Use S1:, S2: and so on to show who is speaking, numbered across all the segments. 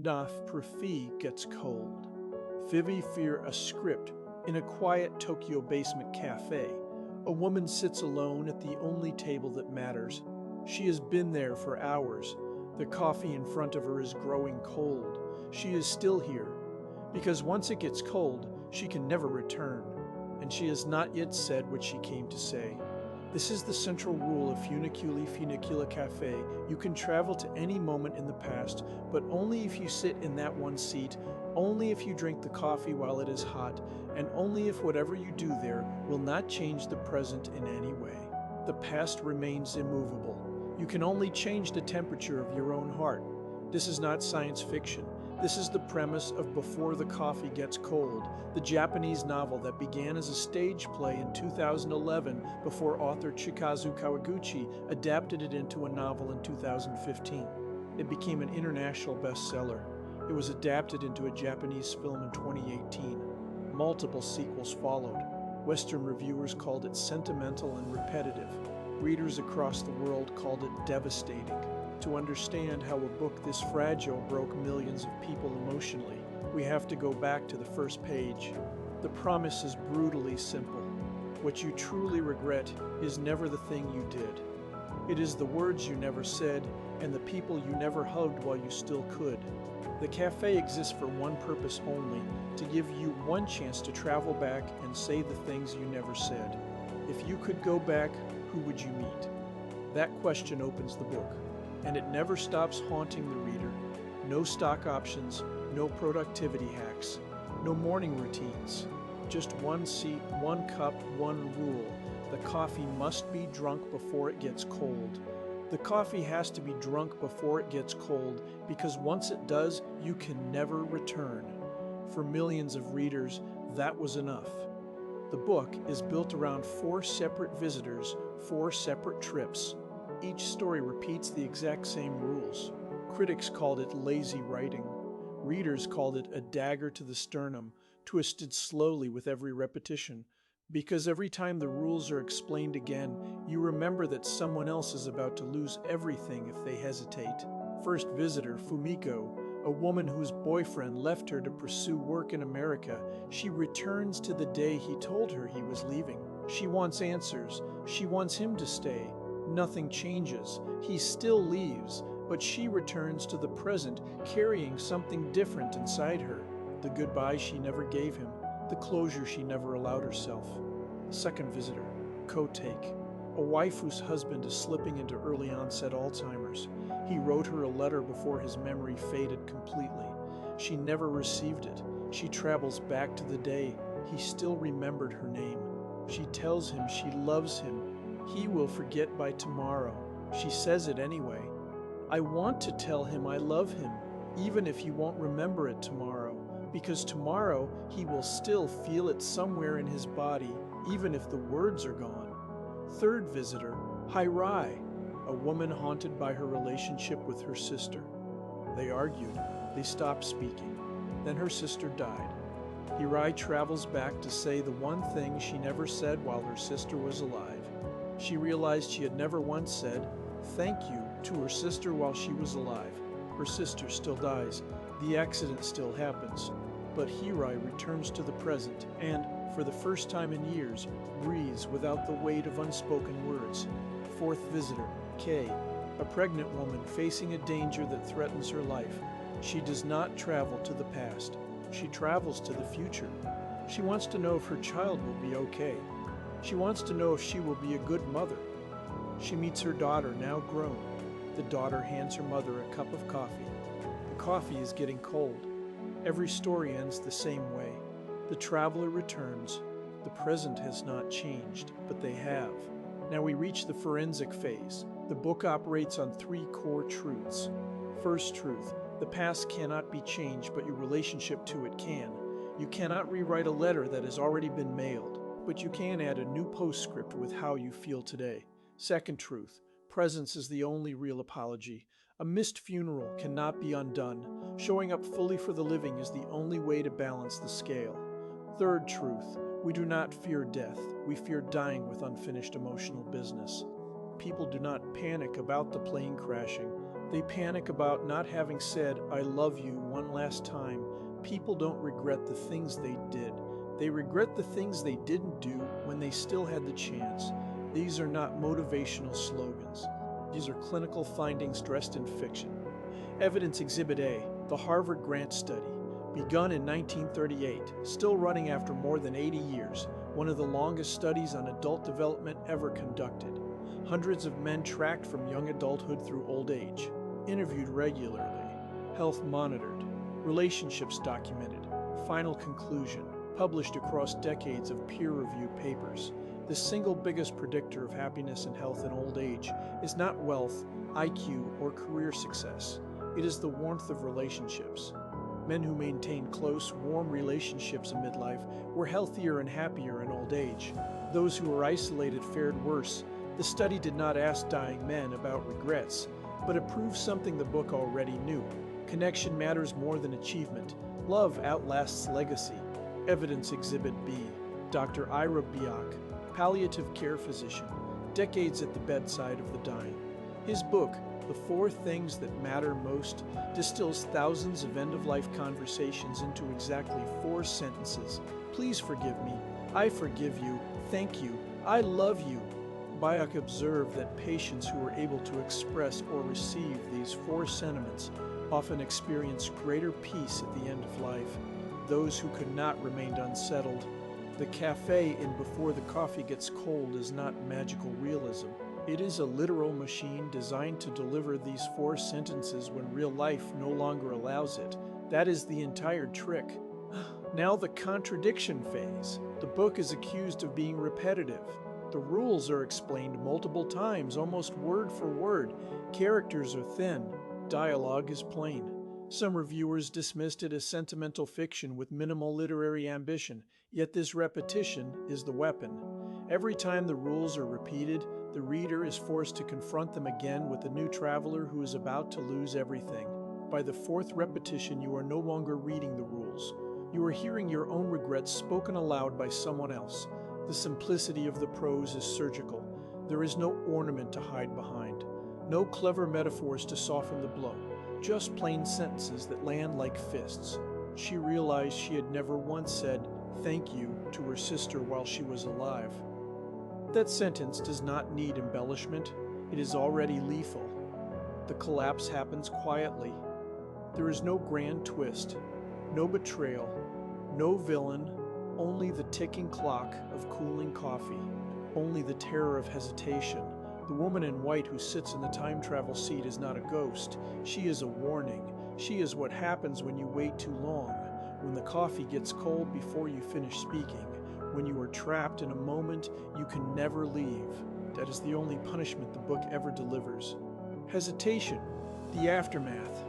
S1: Naf Prafi gets cold. Vivi fear a script in a quiet Tokyo basement cafe. A woman sits alone at the only table that matters. She has been there for hours. The coffee in front of her is growing cold. She is still here, because once it gets cold, she can never return, and she has not yet said what she came to say. This is the central rule of Funiculi Funicula Cafe. You can travel to any moment in the past, but only if you sit in that one seat, only if you drink the coffee while it is hot, and only if whatever you do there will not change the present in any way. The past remains immovable. You can only change the temperature of your own heart. This is not science fiction. This is the premise of Before the Coffee Gets Cold, the Japanese novel that began as a stage play in 2011 before author Chikazu Kawaguchi adapted it into a novel in 2015. It became an international bestseller. It was adapted into a Japanese film in 2018. Multiple sequels followed. Western reviewers called it sentimental and repetitive. Readers across the world called it devastating. To understand how a book this fragile broke millions of people emotionally, we have to go back to the first page. The promise is brutally simple. What you truly regret is never the thing you did. It is the words you never said and the people you never hugged while you still could. The cafe exists for one purpose only, to give you one chance to travel back and say the things you never said. If you could go back, who would you meet? That question opens the book. And it never stops haunting the reader. No stock options, no productivity hacks, no morning routines. Just one seat, one cup, one rule. The coffee must be drunk before it gets cold. The coffee has to be drunk before it gets cold, because once it does, you can never return. For millions of readers, that was enough. The book is built around 4 separate visitors, 4 separate trips. Each story repeats the exact same rules. Critics called it lazy writing. Readers called it a dagger to the sternum, twisted slowly with every repetition. Because every time the rules are explained again, you remember that someone else is about to lose everything if they hesitate. First visitor, Fumiko, a woman whose boyfriend left her to pursue work in America. She returns to the day he told her he was leaving. She wants answers. She wants him to stay. Nothing changes. He still leaves, but she returns to the present, carrying something different inside her. The goodbye she never gave him, the closure she never allowed herself. Second visitor, Kotake, a wife whose husband is slipping into early onset Alzheimer's. He wrote her a letter before his memory faded completely. She never received it. She travels back to the day he still remembered her name. She tells him she loves him. He will forget by tomorrow. She says it anyway. I want to tell him I love him, even if he won't remember it tomorrow, because tomorrow he will still feel it somewhere in his body, even if the words are gone. Third visitor, Hirai, a woman haunted by her relationship with her sister. They argued. They stopped speaking. Then her sister died. Hirai travels back to say the one thing she never said while her sister was alive. She realized she had never once said thank you to her sister while she was alive. Her sister still dies. The accident still happens. But Hirai returns to the present and, for the first time in years, breathes without the weight of unspoken words. Fourth visitor, Kei, a pregnant woman facing a danger that threatens her life. She does not travel to the past. She travels to the future. She wants to know if her child will be okay. She wants to know if she will be a good mother. She meets her daughter, now grown. The daughter hands her mother a cup of coffee. The coffee is getting cold. Every story ends the same way. The traveler returns. The present has not changed, but they have. Now we reach the forensic phase. The book operates on 3 core truths. First truth, the past cannot be changed, but your relationship to it can. You cannot rewrite a letter that has already been mailed, but you can add a new postscript with how you feel today. Second truth, presence is the only real apology. A missed funeral cannot be undone. Showing up fully for the living is the only way to balance the scale. Third truth, we do not fear death. We fear dying with unfinished emotional business. People do not panic about the plane crashing. They panic about not having said, "I love you" one last time. People don't regret the things they did. They regret the things they didn't do when they still had the chance. These are not motivational slogans. These are clinical findings dressed in fiction. Evidence Exhibit A, the Harvard Grant Study, begun in 1938, still running after more than 80 years, one of the longest studies on adult development ever conducted. Hundreds of men tracked from young adulthood through old age, interviewed regularly, health monitored, relationships documented, final conclusion, published across decades of peer-reviewed papers. The single biggest predictor of happiness and health in old age is not wealth, IQ, or career success. It is the warmth of relationships. Men who maintained close, warm relationships in midlife were healthier and happier in old age. Those who were isolated fared worse. The study did not ask dying men about regrets, but it proved something the book already knew. Connection matters more than achievement. Love outlasts legacy. Evidence Exhibit B, Dr. Ira Byock, palliative care physician, decades at the bedside of the dying. His book, The 4 Things That Matter Most, distills thousands of end-of-life conversations into exactly 4 sentences. Please forgive me. I forgive you. Thank you. I love you. Byock observed that patients who were able to express or receive these 4 sentiments often experienced greater peace at the end of life. Those who could not remained unsettled. The cafe in Before the Coffee Gets Cold is not magical realism. It is a literal machine designed to deliver these 4 sentences when real life no longer allows it. That is the entire trick. Now the contradiction phase. The book is accused of being repetitive. The rules are explained multiple times, almost word for word. Characters are thin. Dialogue is plain. Some reviewers dismissed it as sentimental fiction with minimal literary ambition, yet this repetition is the weapon. Every time the rules are repeated, the reader is forced to confront them again with a new traveler who is about to lose everything. By the 4th repetition, you are no longer reading the rules. You are hearing your own regrets spoken aloud by someone else. The simplicity of the prose is surgical. There is no ornament to hide behind, no clever metaphors to soften the blow. Just plain sentences that land like fists. She realized she had never once said "thank you" to her sister while she was alive. That sentence does not need embellishment. It is already lethal. The collapse happens quietly. There is no grand twist, no betrayal, no villain, only the ticking clock of cooling coffee, only the terror of hesitation. The woman in white who sits in the time travel seat is not a ghost. She is a warning. She is what happens when you wait too long, when the coffee gets cold before you finish speaking, when you are trapped in a moment you can never leave. That is the only punishment the book ever delivers. Hesitation, the aftermath.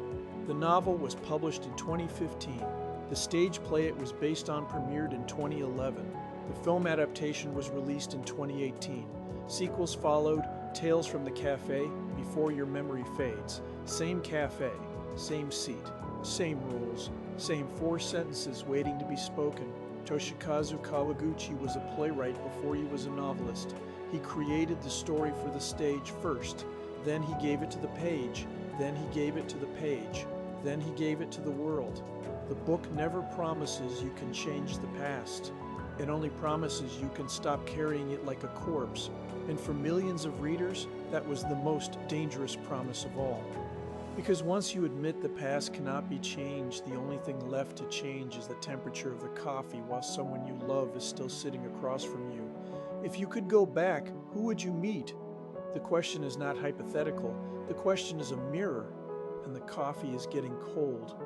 S1: The novel was published in 2015. The stage play it was based on premiered in 2011. The film adaptation was released in 2018. Sequels followed, Tales from the Cafe, Before Your Memory Fades. Same cafe, same seat, same rules, same 4 sentences waiting to be spoken. Toshikazu Kawaguchi was a playwright before he was a novelist. He created the story for the stage first, then he gave it to the page, then he gave it to the page, then he gave it to the world. The book never promises you can change the past. It only promises you can stop carrying it like a corpse. And for millions of readers, that was the most dangerous promise of all. Because once you admit the past cannot be changed, the only thing left to change is the temperature of the coffee while someone you love is still sitting across from you. If you could go back, who would you meet? The question is not hypothetical. The question is a mirror, and the coffee is getting cold.